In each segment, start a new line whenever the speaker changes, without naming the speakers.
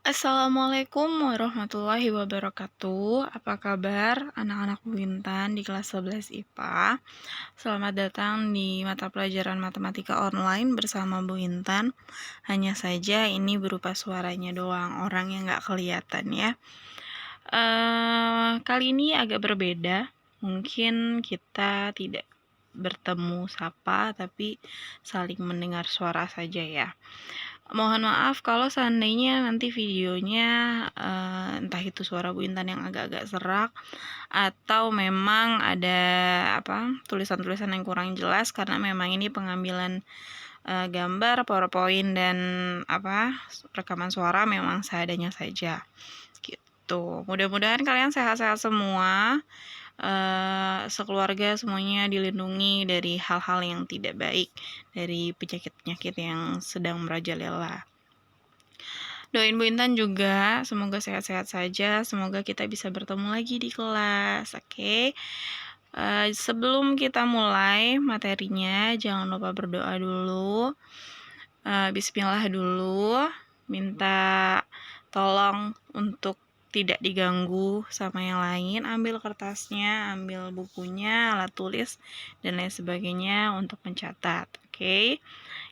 Assalamualaikum warahmatullahi wabarakatuh. Apa kabar anak-anak Bu Intan di kelas 11 IPA? Selamat datang di mata pelajaran matematika online bersama Bu Intan. Hanya saja ini berupa suaranya doang, orang yang nggak kelihatan ya. Kali ini agak berbeda. Mungkin kita tidak bertemu sapa, tapi saling mendengar suara saja ya. Mohon maaf kalau seandainya nanti videonya entah itu suara Bu Intan yang agak-agak serak atau memang ada tulisan-tulisan yang kurang jelas karena memang ini pengambilan gambar, PowerPoint dan rekaman suara memang seadanya saja. Gitu. Mudah-mudahan kalian sehat-sehat semua. Sekeluarga semuanya dilindungi dari hal-hal yang tidak baik, dari penyakit-penyakit yang sedang merajalela. Doain Bu Intan juga semoga sehat-sehat saja, semoga kita bisa bertemu lagi di kelas, oke? Sebelum kita mulai materinya, jangan lupa berdoa dulu. Bismillah dulu, minta tolong untuk tidak diganggu sama yang lain. Ambil kertasnya, ambil bukunya, alat tulis, dan lain sebagainya untuk mencatat. Oke,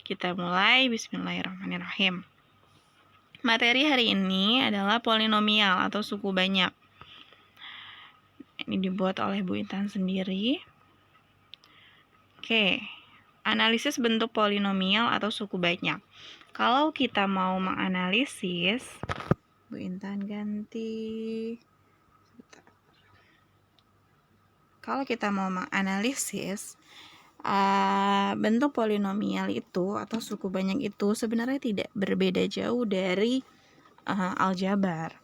kita mulai. Bismillahirrahmanirrahim. Materi hari ini adalah polinomial atau suku banyak. Ini dibuat oleh Bu Intan sendiri. Oke, analisis bentuk polinomial atau suku banyak. Kalau kita mau menganalisis, Bu Intan ganti. Kalau kita mau menganalisis bentuk polinomial itu atau suku banyak itu sebenarnya tidak berbeda jauh dari aljabar.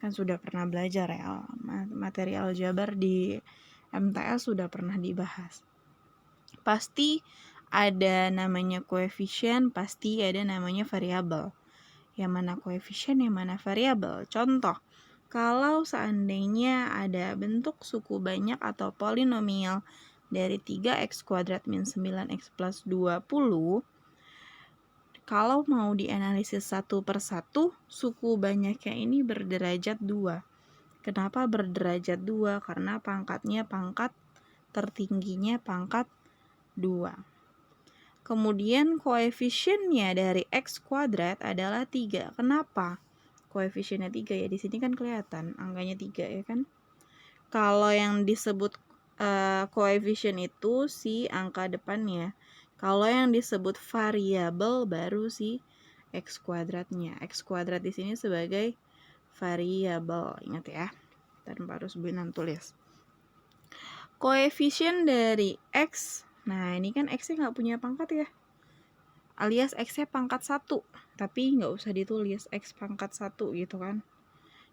Kan sudah pernah belajar ya, materi aljabar di MTS sudah pernah dibahas. Pasti ada namanya koefisien, pasti ada namanya variabel. Yang mana koefisien, yang mana variabel. Contoh, kalau seandainya ada bentuk suku banyak atau polinomial dari 3x² min 9x plus 20, kalau mau dianalisis satu per satu, suku banyaknya ini berderajat 2. Kenapa berderajat 2? Karena pangkatnya pangkat tertingginya pangkat 2. Kemudian koefisiennya dari x² adalah 3. Kenapa? Koefisiennya 3 ya, di sini kan kelihatan angkanya 3 ya kan. Kalau yang disebut koefisien itu si angka depannya. Kalau yang disebut variabel baru si x²-nya. X² di sini sebagai variabel. Ingat ya. Tanpa harus Bu Intan tulis. Koefisien dari x. Nah, ini kan x-nya nggak punya pangkat ya. Alias x-nya pangkat 1, tapi nggak usah ditulis x pangkat 1 gitu kan.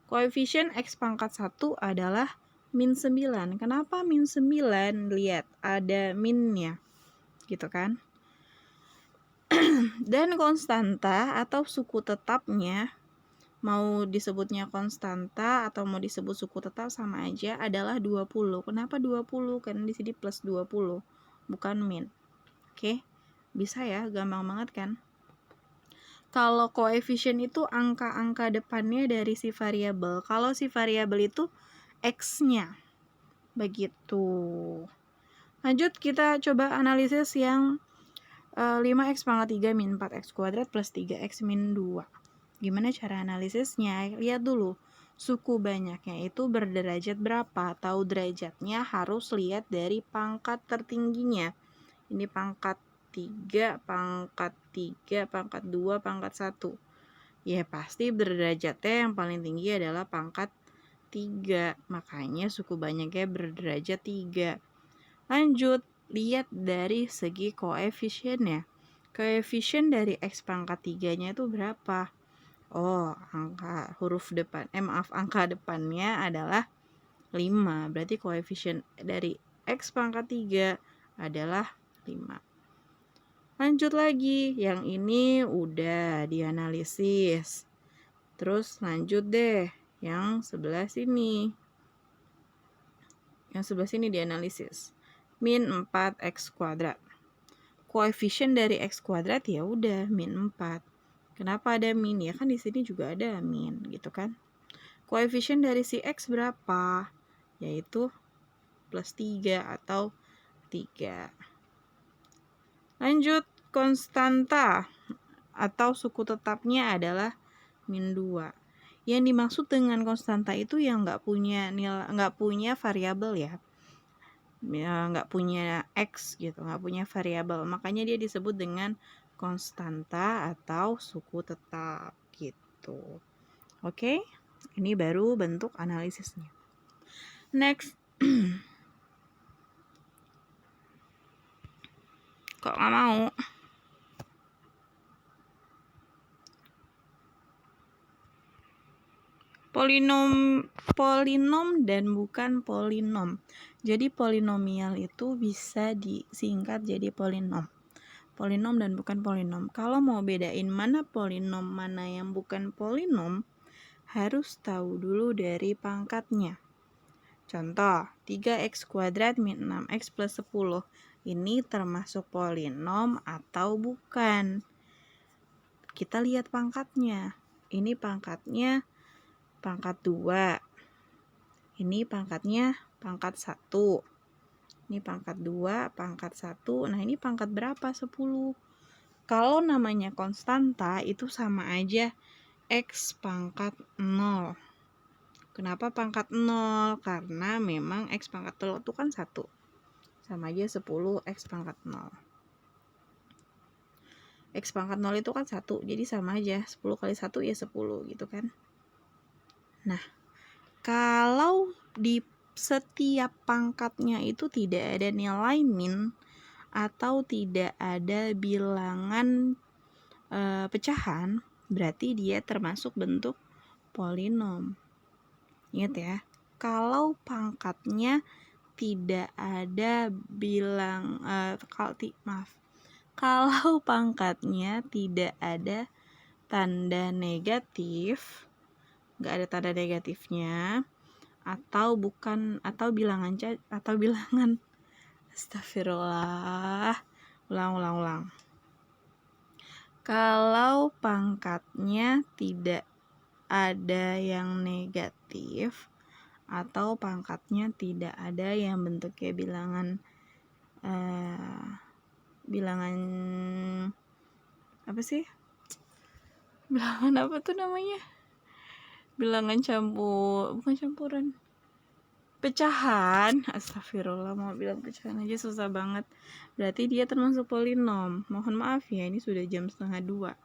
Koefisien x pangkat 1 adalah min 9. Kenapa min 9? Lihat, ada minnya. Gitu kan. Dan konstanta atau suku tetapnya, mau disebutnya konstanta atau mau disebut suku tetap sama aja, adalah 20. Kenapa 20? Karena di sini plus 20, bukan min. Oke. Bisa ya, gampang banget kan? Kalau koefisien itu angka-angka depannya dari si variabel. Kalau si variabel itu x-nya. Begitu. Lanjut kita coba analisis yang 5x pangkat 3 min 4x² plus 3x min 2. Gimana cara analisisnya? Lihat dulu. Suku banyaknya itu berderajat berapa? Tahu derajatnya harus lihat dari pangkat tertingginya. Ini pangkat 3, pangkat 3, pangkat 2, pangkat 1. Ya pasti berderajatnya yang paling tinggi adalah pangkat 3. Makanya suku banyaknya berderajat 3. Lanjut, lihat dari segi koefisiennya. Koefisien dari x pangkat 3-nya itu berapa? Oh, angka depannya adalah 5. Berarti koefisien dari x pangkat 3 adalah 5. Lanjut lagi, yang ini udah dianalisis. Terus lanjut deh, yang sebelah sini. Yang sebelah sini dianalisis. Min 4x². Koefisien dari x² ya udah min 4. Kenapa ada min? Ya kan di sini juga ada min gitu kan. Koefisien dari si X berapa? Yaitu plus 3 atau 3. Lanjut, konstanta atau suku tetapnya adalah min 2. Yang dimaksud dengan konstanta itu yang nggak punya variabel ya. Nggak punya X gitu, nggak punya variabel. Makanya dia disebut dengan konstanta atau suku tetap gitu. Oke, ini baru bentuk analisisnya. Next. Kok nggak mau? Polinom dan bukan polinom. Jadi polinomial itu bisa disingkat jadi polinom. Polinom dan bukan polinom. Kalau mau bedain mana polinom, mana yang bukan polinom, harus tahu dulu dari pangkatnya. Contoh, 3x kuadrat min 6x plus 10. Ini termasuk polinom atau bukan? Kita lihat pangkatnya. Ini pangkatnya pangkat 2. Ini pangkatnya pangkat 1. Ini pangkat 2, pangkat 1. Nah, ini pangkat berapa? 10. Kalau namanya konstanta itu sama aja X pangkat 0. Kenapa pangkat 0? Karena memang X pangkat 0 itu kan 1. Sama aja 10 X pangkat 0. X pangkat 0 itu kan 1. Jadi sama aja 10 kali 1 ya 10 gitu kan. Nah, kalau di setiap pangkatnya itu tidak ada nilai min atau tidak ada bilangan pecahan, berarti dia termasuk bentuk polinom. Ingat ya, kalau pangkatnya tidak ada kalau pangkatnya tidak ada tanda negatif, nggak ada tanda negatifnya, atau bilangan astagfirullah, ulang. Kalau pangkatnya tidak ada yang negatif atau pangkatnya tidak ada yang bentuknya bilangan apa sih? Bilangan apa tuh namanya? Bilangan bukan campuran. Pecahan. Astagfirullah, mau bilang pecahan aja susah banget. Berarti dia termasuk polinom. Mohon maaf ya, ini sudah jam 1:30.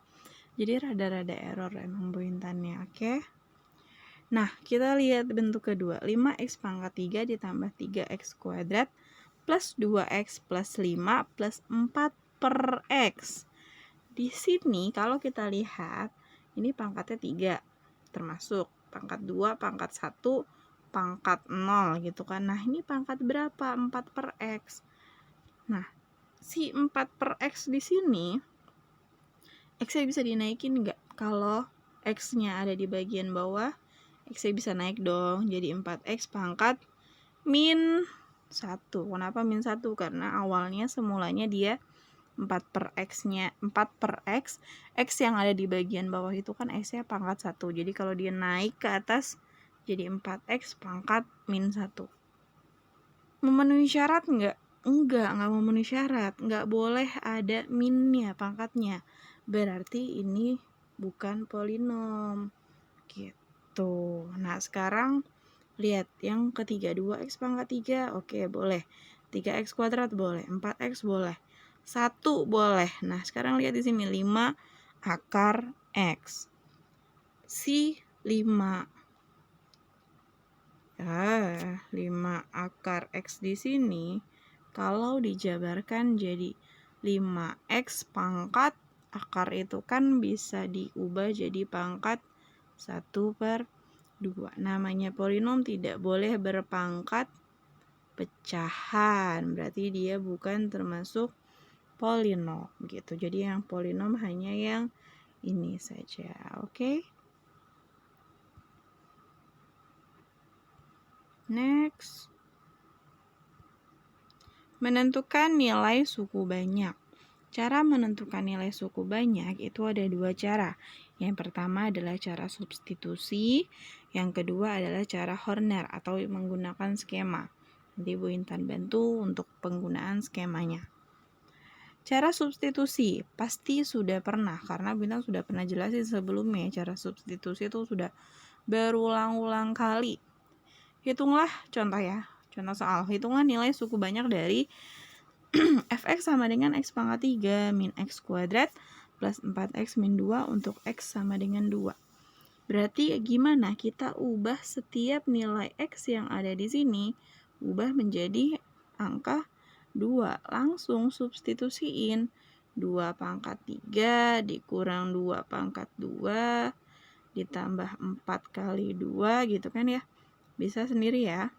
Jadi rada-rada error emang Bu Intannya, oke? Nah, kita lihat bentuk kedua. 5x pangkat 3 ditambah 3x kuadrat plus 2x plus 5 plus 4 per x. Di sini kalau kita lihat, ini pangkatnya 3, termasuk pangkat 2, pangkat 1, pangkat 0 gitu kan. Nah, ini pangkat berapa? 4 per x. Nah, si 4 per x di sini, x-nya bisa dinaikin nggak? Kalau x-nya ada di bagian bawah, x-nya bisa naik dong. Jadi 4x pangkat min 1. Kenapa min 1? Karena awalnya semulanya dia 4 per x-nya 4 per x yang ada di bagian bawah itu kan x-nya pangkat 1. Jadi kalau dia naik ke atas jadi 4x pangkat min 1. Memenuhi syarat nggak? Nggak memenuhi syarat. Nggak boleh ada minnya pangkatnya. Berarti ini bukan polinom gitu. Nah, sekarang lihat yang ketiga, 2x pangkat 3. Oke, boleh. 3x kuadrat boleh, 4x boleh, 1 boleh. Nah, sekarang lihat di sini 5 akar x. Si 5 akar x di sini kalau dijabarkan jadi 5x pangkat akar itu kan bisa diubah jadi pangkat 1/2. Namanya polinom tidak boleh berpangkat pecahan, berarti dia bukan termasuk polinom gitu. Jadi yang polinom hanya yang ini saja, oke? Next. Menentukan nilai suku banyak. Cara menentukan nilai suku banyak itu ada dua cara. Yang pertama adalah cara substitusi, yang kedua adalah cara Horner atau menggunakan skema. Nanti Bu Intan bantu untuk penggunaan skemanya. Cara substitusi pasti sudah pernah, karena Bintang sudah pernah jelasin sebelumnya. Cara substitusi itu sudah berulang-ulang kali. Hitunglah contoh ya, contoh soal. Hitunglah nilai suku banyak dari fx sama dengan x pangkat 3 min x kuadrat plus 4x min 2 untuk x sama dengan 2. Berarti gimana kita ubah setiap nilai x yang ada di sini, ubah menjadi angka 2. Langsung substitusiin. 2 pangkat 3 dikurang 2 pangkat 2 ditambah 4 kali 2 gitu kan ya. Bisa sendiri ya.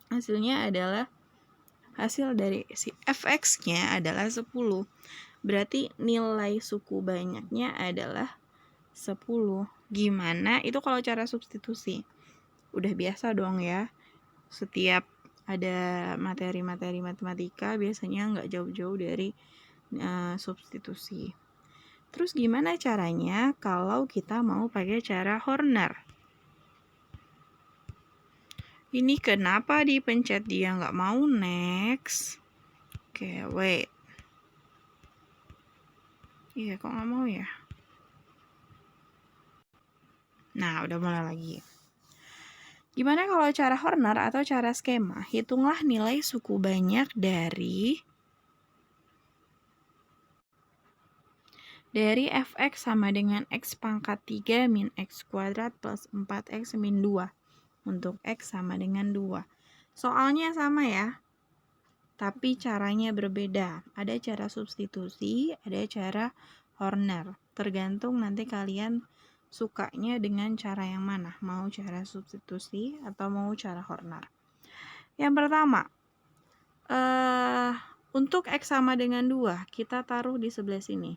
Hasilnya adalah hasil dari si fx-nya adalah 10. Berarti nilai suku banyaknya adalah 10. Gimana? Itu kalau cara substitusi. Udah biasa dong ya. Setiap ada materi-materi matematika biasanya nggak jauh-jauh dari substitusi. Terus gimana caranya kalau kita mau pakai cara Horner? Ini kenapa dipencet dia nggak mau next? Oke, wait. Iya, kok nggak mau ya? Nah, udah mulai lagi. Gimana kalau cara Horner atau cara skema? Hitunglah nilai suku banyak dari fx sama dengan x pangkat 3 min x kuadrat plus 4x min 2 untuk x sama dengan 2. Soalnya sama ya, tapi caranya berbeda. Ada cara substitusi, ada cara Horner. Tergantung nanti kalian sukanya dengan cara yang mana. Mau cara substitusi atau mau cara Horner. Yang pertama, untuk x sama dengan 2, kita taruh di sebelah sini.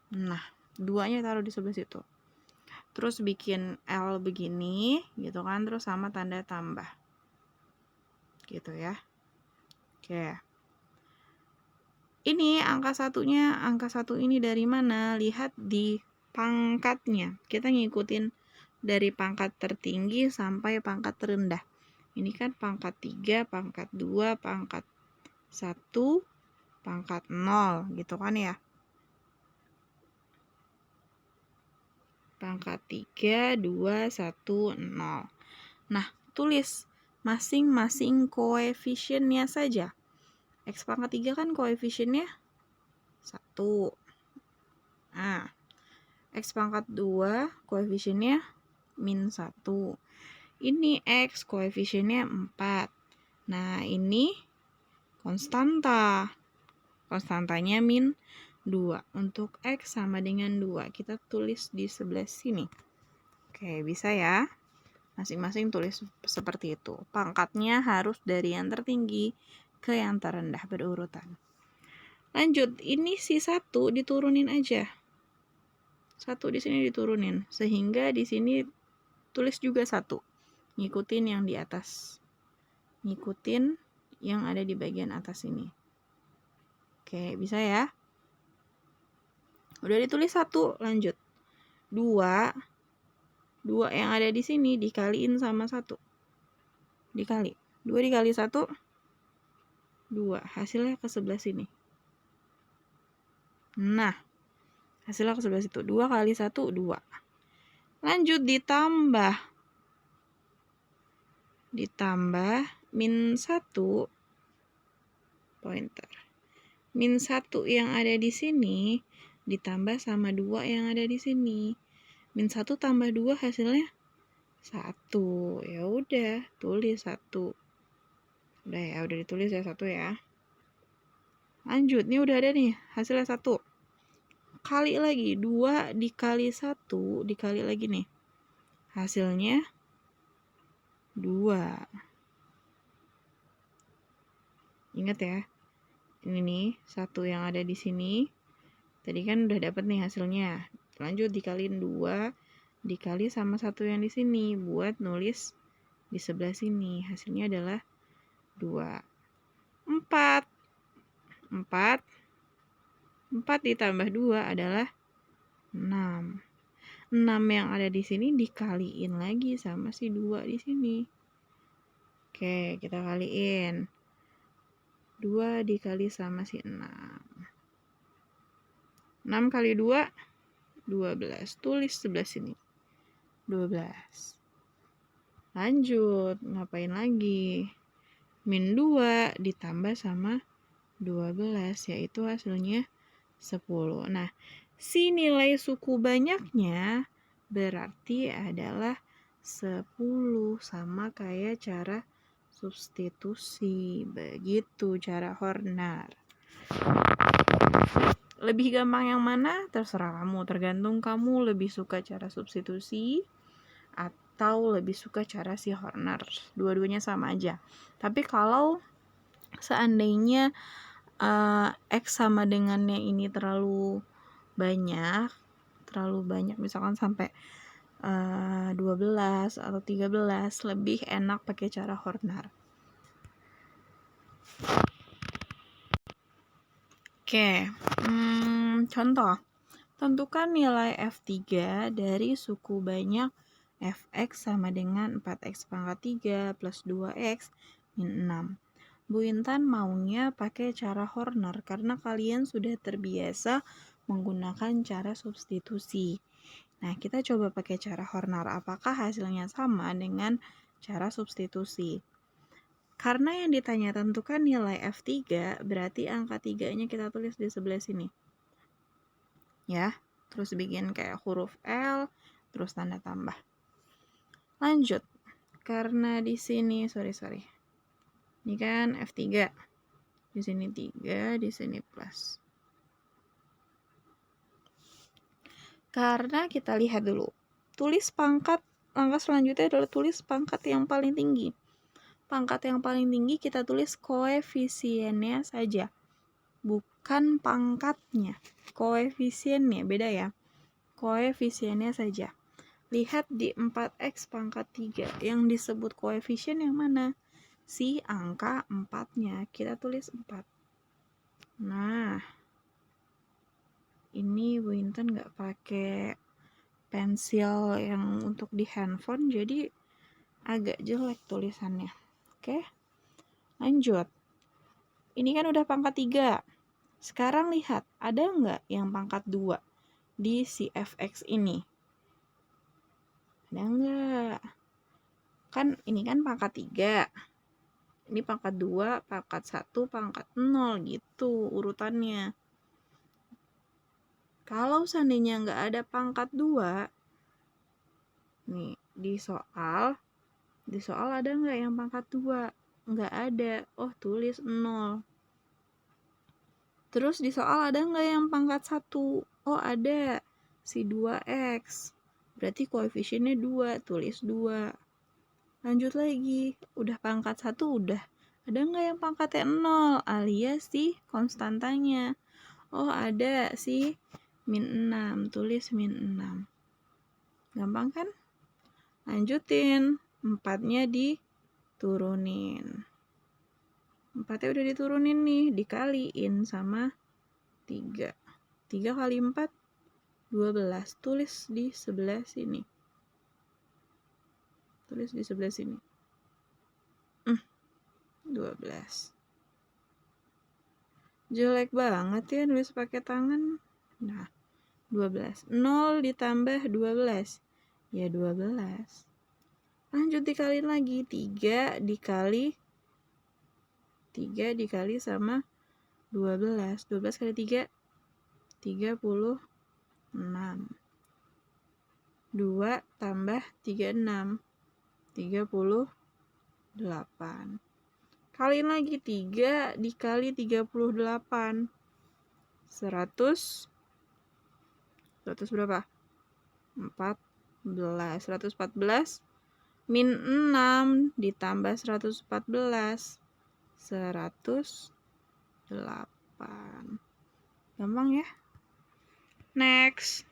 Nah, 2-nya taruh di sebelah situ. Terus bikin L begini, gitu kan, terus sama tanda tambah. Gitu ya. Oke. Ini angka satunya, angka 1 ini dari mana? Lihat di pangkatnya. Kita ngikutin dari pangkat tertinggi sampai pangkat terendah. Ini kan pangkat 3, pangkat 2, pangkat 1, pangkat 0 gitu kan ya. Pangkat 3, 2, 1, 0. Nah, tulis masing-masing koefisiennya saja. X pangkat 3 kan koefisiennya 1. Nah, X pangkat 2 koefisiennya min 1. Ini X koefisiennya 4. Nah, ini konstanta. Konstantanya min 2. Untuk X sama dengan 2. Kita tulis di sebelah sini. Oke, bisa ya. Masing-masing tulis seperti itu. Pangkatnya harus dari yang tertinggi ke yang terendah berurutan. Lanjut, ini si 1 diturunin aja. 1 di sini diturunin. Sehingga di sini tulis juga 1. Ngikutin yang di atas. Ngikutin yang ada di bagian atas ini. Oke, bisa ya? Udah ditulis 1, lanjut. 2 yang ada di sini dikaliin sama 1. Dikali. 2 dikali 1, 2. Hasilnya ke sebelah sini. Nah, hasilnya ke sebelah situ. 2 kali 1, 2. Lanjut ditambah. Ditambah min 1 pointer. Min 1 yang ada di sini ditambah sama 2 yang ada di sini. Min 1 tambah 2 hasilnya 1. Ya udah, tulis 1. Udah ya, udah ditulis ya 1 ya. Lanjut, nih udah ada nih hasilnya 1. Kali lagi, 2 dikali 1 dikali lagi nih. Hasilnya 2. Ingat ya. Ini nih, 1 yang ada di sini. Tadi kan udah dapet nih hasilnya. Lanjut dikaliin 2 dikali sama 1 yang di sini buat nulis di sebelah sini. Hasilnya adalah 2. 4 4 ditambah 2 adalah 6. 6 yang ada di sini dikaliin lagi sama si 2 di sini. Oke, kita kaliin. 2 dikali sama si 6. 6 kali 2, 12. Tulis sebelah sini. 12. Lanjut, ngapain lagi? Min 2 ditambah sama 12, yaitu hasilnya 10. Nah, si nilai suku banyaknya berarti adalah 10, sama kayak cara substitusi. Begitu cara Horner. Lebih gampang yang mana? Terserah kamu, tergantung kamu lebih suka cara substitusi atau lebih suka cara si Horner. Dua-duanya sama aja. Tapi kalau seandainya X sama dengannya ini terlalu banyak misalkan sampai 12 atau 13, lebih enak pakai cara Horner. Oke, contoh. Tentukan nilai F3 dari suku banyak Fx sama dengan 4x pangkat 3 plus 2x min 6. Bu Intan maunya pakai cara Horner karena kalian sudah terbiasa menggunakan cara substitusi. Nah, kita coba pakai cara Horner. Apakah hasilnya sama dengan cara substitusi? Karena yang ditanya tentukan nilai F3, berarti angka 3-nya kita tulis di sebelah sini. Ya, terus bikin kayak huruf L, terus tanda tambah. Lanjut. Karena di sini, sorry. Ini kan F3. Di sini 3, di sini plus. Karena kita lihat dulu. Tulis pangkat, langkah selanjutnya adalah tulis pangkat yang paling tinggi. Pangkat yang paling tinggi kita tulis koefisiennya saja. Bukan pangkatnya. Koefisiennya, beda ya. Koefisiennya saja. Lihat di 4x pangkat 3. Yang disebut koefisien yang mana? Si angka 4-nya. Kita tulis 4. Nah, ini Bu Intan nggak pakai pensil yang untuk di handphone, jadi agak jelek tulisannya. Oke, lanjut. Ini kan udah pangkat 3. Sekarang lihat, ada nggak yang pangkat 2 di si Fx ini? Ada nggak? Kan ini kan pangkat 3. Ini pangkat 2, pangkat 1, pangkat 0 gitu urutannya. Kalau seandainya nggak ada pangkat 2, nih di soal ada nggak yang pangkat 2? Nggak ada. Oh, tulis 0. Terus di soal ada nggak yang pangkat 1? Oh, ada. Si 2x. Berarti koefisiennya 2. Tulis 2. Lanjut lagi. Udah pangkat 1 udah. Ada nggak yang pangkatnya 0? Alias si konstantanya. Oh, ada si min 6. Tulis min 6. Gampang kan? Lanjutin. 4-nya diturunin. 4-nya udah diturunin nih, dikaliin sama 3. 3 kali 4, 12. Tulis di sebelah sini. Tulis di sebelah sini. 12. Jelek banget ya nulis pakai tangan. Nah, 12. 0 ditambah 12. Ya 12. Lanjut dikaliin lagi. 3 dikali sama 12. 12 kali 3, 36. 2 tambah 36, 38. Kaliin lagi 3 dikali 38. 100 berapa? 14. 114 min 6 ditambah 114. 108. Gampang ya? Next.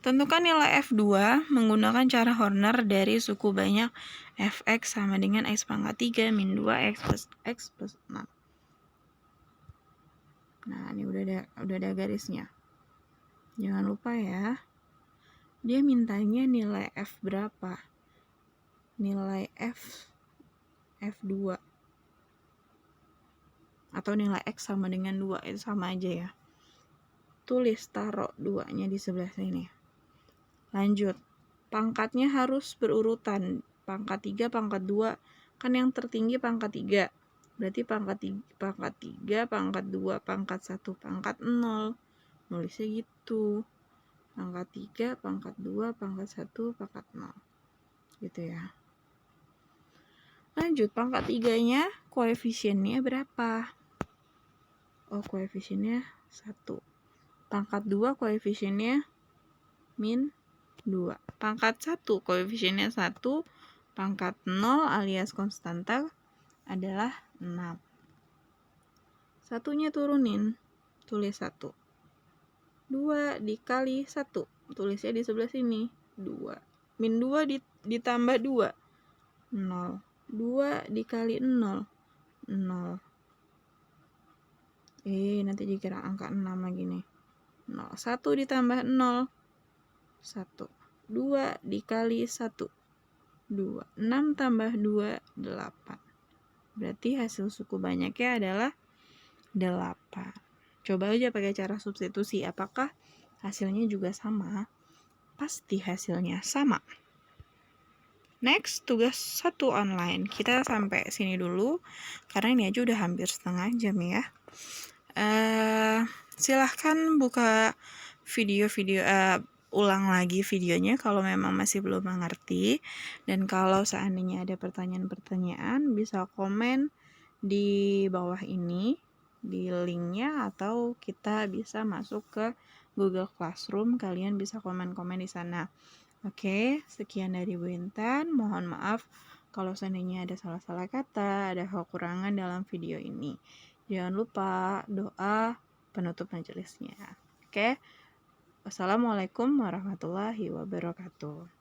Tentukan nilai F2 menggunakan cara Horner dari suku banyak Fx sama dengan x pangkat 3 min 2x plus x plus 6. Nah, ini udah ada garisnya. Jangan lupa ya. Dia mintanya nilai F berapa? Nilai F2. Atau nilai X sama dengan 2, itu sama aja ya. Tulis, taruh 2-nya di sebelah sini. Lanjut. Pangkatnya harus berurutan. Pangkat 3, pangkat 2. Kan yang tertinggi pangkat 3. Berarti pangkat 3, pangkat 2, pangkat 1, pangkat 0. Nulisnya gitu. Pangkat 3, pangkat 2, pangkat 1, pangkat 0. Gitu ya. Lanjut, pangkat 3-nya koefisiennya berapa? Oh, koefisiennya 1. Pangkat 2 koefisiennya min 2. Pangkat 1 koefisiennya 1. Pangkat 0 alias konstanta adalah 6. Satunya turunin, tulis 1. 2 dikali 1, tulisnya di sebelah sini, 2. Min 2 ditambah 2, 0. 2 dikali 0, 0. Nanti dikira angka 6 lagi nih. 0. 1 ditambah 0, 1. 2 dikali 1, 2. 6 tambah 2, 8. Berarti hasil suku banyaknya adalah 8. Coba aja pakai cara substitusi. Apakah hasilnya juga sama? Pasti hasilnya sama. Next, tugas 1 online. Kita sampai sini dulu, karena ini aja udah hampir setengah jam ya. Silahkan buka video-video, ulang lagi videonya kalau memang masih belum mengerti. Dan kalau seandainya ada pertanyaan-pertanyaan, bisa komen di bawah ini, di linknya, atau kita bisa masuk ke Google Classroom. Kalian bisa komen-komen di sana. Oke, sekian dari Bu Intan. Mohon maaf kalau seandainya ada salah-salah kata, ada kekurangan dalam video ini. Jangan lupa doa penutup majelisnya. Oke. Wassalamualaikum warahmatullahi wabarakatuh.